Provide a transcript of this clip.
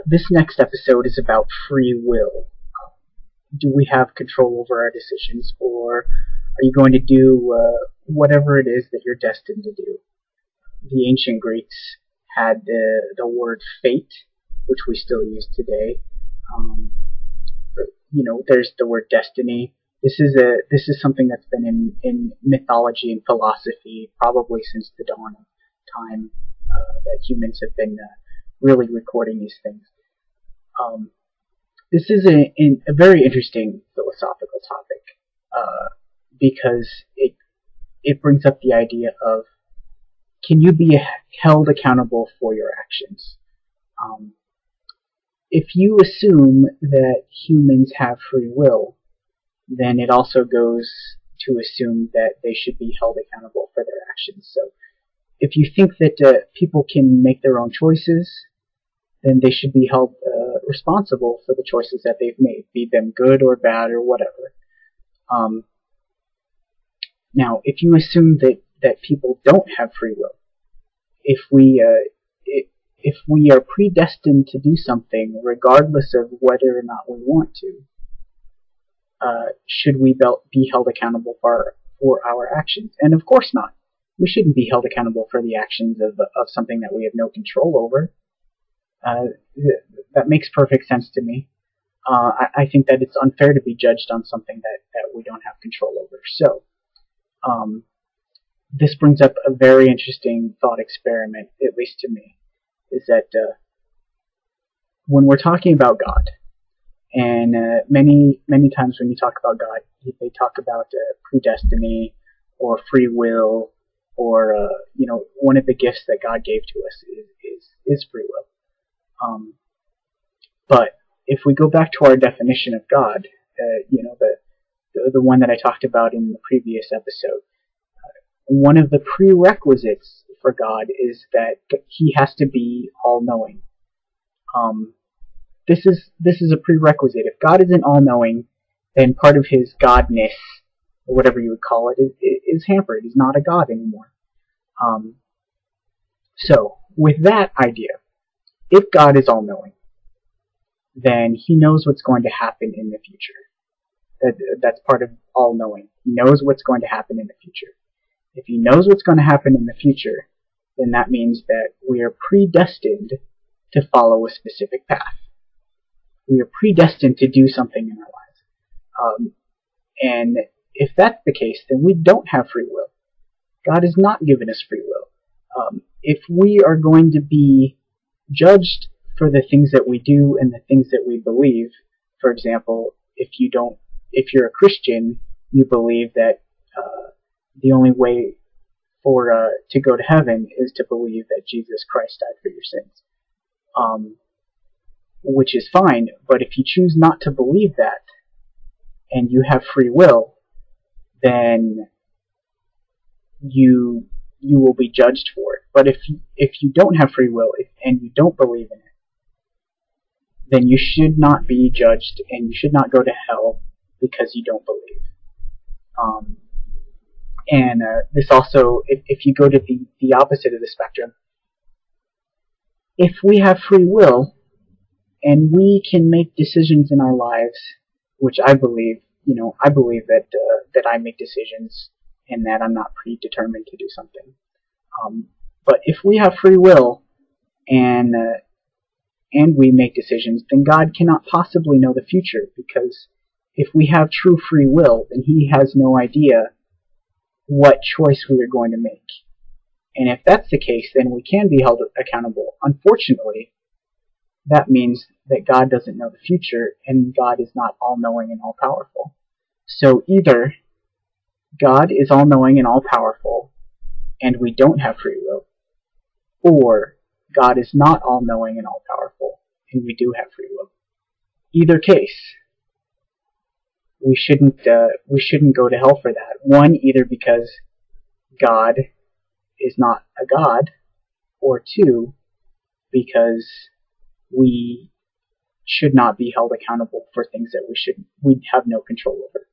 This next episode is about free will. Do we have control over our decisions, or are you going to do whatever it is that you're destined to do? The ancient Greeks had the word fate, which we still use today. There's the word destiny. This is something that's been in mythology and philosophy probably since the dawn of time, that humans have been really recording these things. This is a very interesting philosophical topic, because it brings up the idea of, can you be held accountable for your actions? If you assume that humans have free will, then it also goes to assume that they should be held accountable for their actions. So if you think that people can make their own choices, then they should be held responsible for the choices that they've made, be them good or bad or whatever. Now, if you assume that people don't have free will, if we are predestined to do something regardless of whether or not we want to, should we be held accountable for our actions? And of course not. We shouldn't be held accountable for the actions of something that we have no control over. That makes perfect sense to me. I think that it's unfair to be judged on something that we don't have control over. So, this brings up a very interesting thought experiment, at least to me, is that when we're talking about God, and many times when you talk about God, they talk about predestiny or free will, or one of the gifts that God gave to us is free will. But if we go back to our definition of God, the one that I talked about in the previous episode, one of the prerequisites for God is that He has to be all-knowing. This is a prerequisite. If God isn't all-knowing, then part of His godness, or whatever you would call it, is hampered. He's not a God anymore. So, with that idea, if God is all-knowing, then He knows what's going to happen in the future. That's part of all-knowing. He knows what's going to happen in the future. If He knows what's going to happen in the future, then that means that we are predestined to follow a specific path. We are predestined to do something in our lives. And if that's the case, then we don't have free will. God has not given us free will. If we are going to be judged for the things that we do and the things that we believe, for example, if you're a Christian, you believe that the only way to go to heaven is to believe that Jesus Christ died for your sins, which is fine. But if you choose not to believe that and you have free will, then you will be judged for it. But if you don't have free will and you don't believe in it, then you should not be judged and you should not go to hell because you don't believe. And this also, if you go to the opposite of the spectrum, if we have free will and we can make decisions in our lives, which I believe that I make decisions and that I'm not predetermined to do something. But if we have free will and we make decisions, then God cannot possibly know the future, because if we have true free will, then He has no idea what choice we are going to make. And if that's the case, then we can be held accountable. Unfortunately, that means that God doesn't know the future, and God is not all-knowing and all-powerful. So either God is all-knowing and all-powerful, and we don't have free will, or God is not all-knowing and all-powerful, and we do have free will. Either case, we shouldn't go to hell for that. One, either because God is not a God, or two, because we should not be held accountable for things that we have no control over.